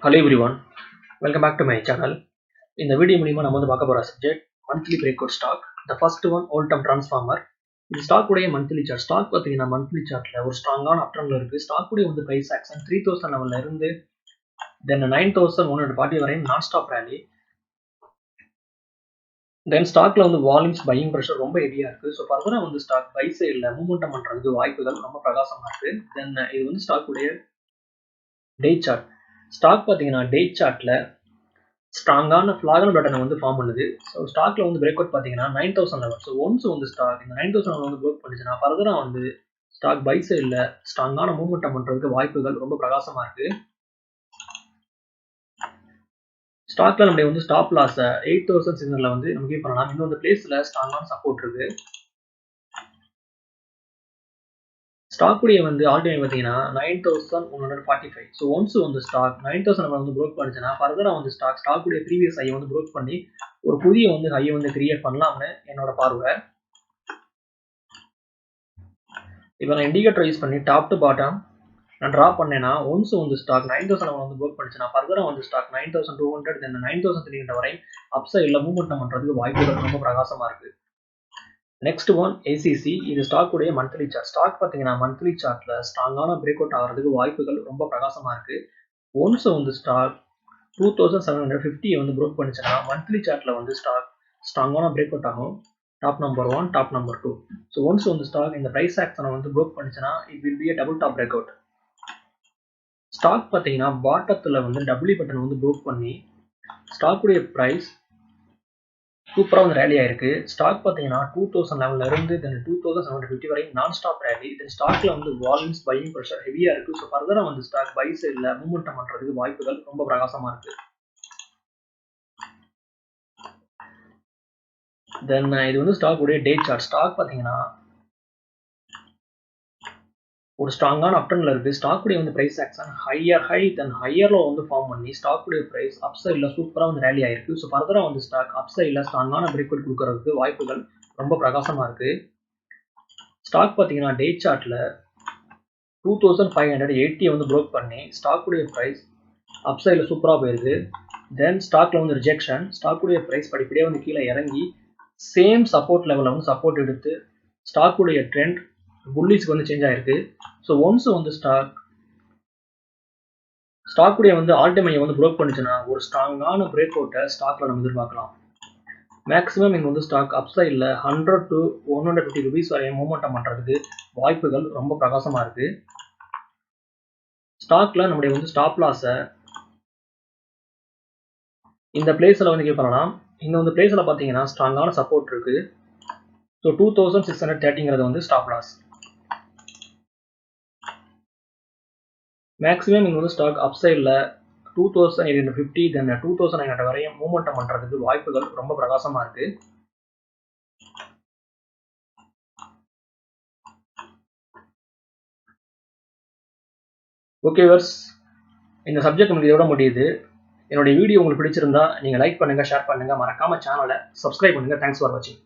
Hello everyone, welcome back to my channel. In the video மூலியமா நம்ம வந்து பார்க்க போற subject monthly breakout stock. The first one old term transformer. இந்த stock உடைய மந்த்லி சார்ட். ஸ்டாக் பாத்தீங்கன்னா மந்த்லி சார்ட்ல ஒரு ஸ்ட்ராங்கான அப் ட்ரெண்ட்ல இருக்கு. ஸ்டாக் உடைய வந்து பிரைஸ் ஆக்ஷன் 3000 லெவல்ல இருந்து தென் 9140 வரை நான் ஸ்டாப் ரேலி. தென் ஸ்டாக்ல வந்து வால்யூம்ஸ் பையிங் பிரஷர் ரொம்ப ஹெவியா இருக்கு. ஸோ ஃபர்தரா வந்து ஸ்டாக் பை சைட்ல மூவ்மெண்ட் பண்றதுக்கு வாய்ப்புகள் ரொம்ப பிரகாசமா இருக்கு. தென் இது வந்து ஸ்டாக் உடைய டே சார்ட். ஸ்டாக் பாத்தீங்கன்னா டே சார்ட்ல ஸ்ட்ராங்கான ஃபிளாகல் பேட்டர்னை வந்து ஃபார்ம் பண்ணுது. ஸோ ஸ்டாக்ல வந்து பிரேக் அவுட் பார்த்தீங்கன்னா 9000 லெவல். ஸோ ஒன்ஸ் வந்து ஸ்டாக் இந்த 9000 லெவல் வந்து ப்ரோக் பண்ணிச்சுன்னா ஃபர்தராக வந்து ஸ்டாக் பை சைடில் ஸ்ட்ராங்கான மூவ்மெண்ட்டை பண்ணுறதுக்கு வாய்ப்புகள் ரொம்ப பிரகாசமாக இருக்கு. ஸ்டாக்ல நம்மளுடைய வந்து ஸ்டாப் லாஸ் 8600 வந்து நம்ம கீப் பண்ணலாம். இன்னும் அந்த பிளேஸ்ல ஸ்ட்ராங்கான சப்போர்ட் இருக்கு. ஸ்டாக் உடைய வந்து ஆல் டைம் பார்த்தீங்கன்னா 9145. ஸோ ஒன்ஸ் வந்து ஸ்டாக் 9000 வந்து ப்ரோக் பண்ணிச்சுன்னா ஃபர்தரா வந்து ஸ்டாக் உடைய ப்ரீவியஸ் ஹை வந்து ப்ரோக் பண்ணி ஒரு புதிய வந்து ஹையை வந்து கிரியேட் பண்ணலாம்னு என்னோட பார்வை. இப்போ நான் இண்டிகேட்டர் யூஸ் பண்ணி டாப் டு பாட்டம் நான் ட்ரா பண்ணேன்னா ஒன்ஸ் வந்து ஸ்டாக் 9000 வந்து ப்ரோக் பண்ணிச்சுன்னா ஃபர்தரா வந்து ஸ்டாக் 9200 தென் 9300 வரை அப் சைடில் மூவ்மெண்ட் பண்ணுறதுக்கு வாய்ப்புகள் ரொம்ப பிரகாசமா இருக்கு. Next one ACC. இது ஸ்டாக் உடைய மந்த்லி சார்ட். ஸ்டாக் பார்த்தீங்கன்னா மந்த்லி சார்ட்ல ஸ்ட்ராங்கான பிரேக் அவுட் ஆகிறதுக்கு வாய்ப்புகள் ரொம்ப பிரகாசமா இருக்கு. ஒன்ஸ் வந்து ஸ்டாக் 2750 வந்து ப்ரோக் பண்ணிச்சுன்னா மந்த்லி சார்ட்ல வந்து ஸ்டாக் ஸ்ட்ராங்கான பிரேக் அவுட் ஆகும். Top number 1, top number 2. So once வந்து ஸ்டாக் இந்த பிரைஸ் ஆக்ஷனை வந்து ப்ரோக் பண்ணிச்சுன்னா it will be double top break out. Stock பார்த்தீங்கன்னா பாட்டத்தில் வந்து டபிள்யூ பட்டன் வந்து ப்ரோக் பண்ணி ஸ்டாக் உடைய பிரைஸ் சூப்பராக வந்து ரேலி ஆயிருக்கு. ஸ்டாக் பார்த்தீங்கன்னா 2000 லெவல்ல இருந்து தென் 2750 வரை நான் ஸ்டாப் ரேலி. தென் ஸ்டாக்ல வந்து வால்யூம்ஸ் பையிங் ப்ரெஷர் ஹெவியா இருக்கு. ஸோ ஃபர்தரா வந்து ஸ்டாக் பை சைட்ல மூவ்மெண்ட் பண்றதுக்கு வாய்ப்புகள் ரொம்ப பிரகாசமா இருக்கு. தென் இது வந்து ஸ்டாக் உடைய டே சார்ட். ஸ்டாக் பார்த்தீங்கன்னா ஒரு ஸ்ட்ராங்கான அப் ட்ரெண்ட்ல இருக்கு. ஸ்டாக் உடைய வந்து பிரைஸ் ஆக்ஷன் ஹையர் ஹை தென் ஹையர்ல வந்து ஃபார்ம் பண்ணி ஸ்டாக் உடைய பிரைஸ் அப் சைட்ல சூப்பரா வந்து ரேலி ஆயிருக்கு. ஸோ ஃபர்தரா வந்து ஸ்டாக் அப் சைட்ல ஸ்ட்ராங்கான பிரேக் அவுட் கொடுக்கறதுக்கு வாய்ப்புகள் ரொம்ப பிரகாசமா இருக்கு. ஸ்டாக் பார்த்தீங்கன்னா டே சார்ட்ல 2580 வந்து ப்ரோக் பண்ணி ஸ்டாக் உடைய பிரைஸ் அப் சைட்ல சூப்பரா போயிருக்கு. தென் ஸ்டாக்ல வந்து ரிஜெக்ஷன். ஸ்டாக் உடைய பிரைஸ் படிப்படியே வந்து கீழே இறங்கி சேம் சப்போர்ட் லெவலில் வந்து சப்போர்ட் எடுத்து ஸ்டாக் உடைய ட்ரெண்ட் புல்லிஸ்க்கு வந்து சேஞ்ச் ஆயிருக்கு. ஸோ ஒன்ஸ் வந்து ஸ்டாக் உடைய வந்து ஆல் டைம் வந்து ப்ரோக் பண்ணிச்சுன்னா ஒரு ஸ்ட்ராங்கான பிரேக் அவுட்டை ஸ்டாக்ல நம்ம எதிர்பார்க்கலாம். மேக்ஸிமம் இங்கே வந்து ஸ்டாக் அப் சைடில் 100 to 150 ருபீஸ் வரை மூவ்மெண்ட் பண்ணுறதுக்கு வாய்ப்புகள் ரொம்ப பிரகாசமா இருக்கு. ஸ்டாக்ல நம்முடைய வந்து ஸ்டாப் லாஸை இந்த பிளேஸ்ல வந்து கீப் பண்ணலாம். இந்த வந்து பிளேஸ்ல பார்த்தீங்கன்னா ஸ்ட்ராங்கான சப்போர்ட் இருக்கு. ஸோ 2630 வந்து ஸ்டாப் லாஸ். மேக்ஸிமம் இங்கே வந்து ஸ்டாக் அப் சைடில் 2850 தென் 2900 வரையும் மூவ்மெண்ட் பண்ணுறதுக்கு வாய்ப்புகள் ரொம்ப பிரகாசமா இருக்கு. ஓகே வியூவர்ஸ், இந்த சப்ஜெக்ட் உங்களுக்கு இதோட முடியுது. என்னுடைய வீடியோ உங்களுக்கு பிடிச்சிருந்தா நீங்கள் லைக் பண்ணுங்க, ஷேர் பண்ணுங்க, மறக்காம சேனலை சப்ஸ்கிரைப் பண்ணுங்க. தேங்க்ஸ் ஃபார் வாட்சிங்.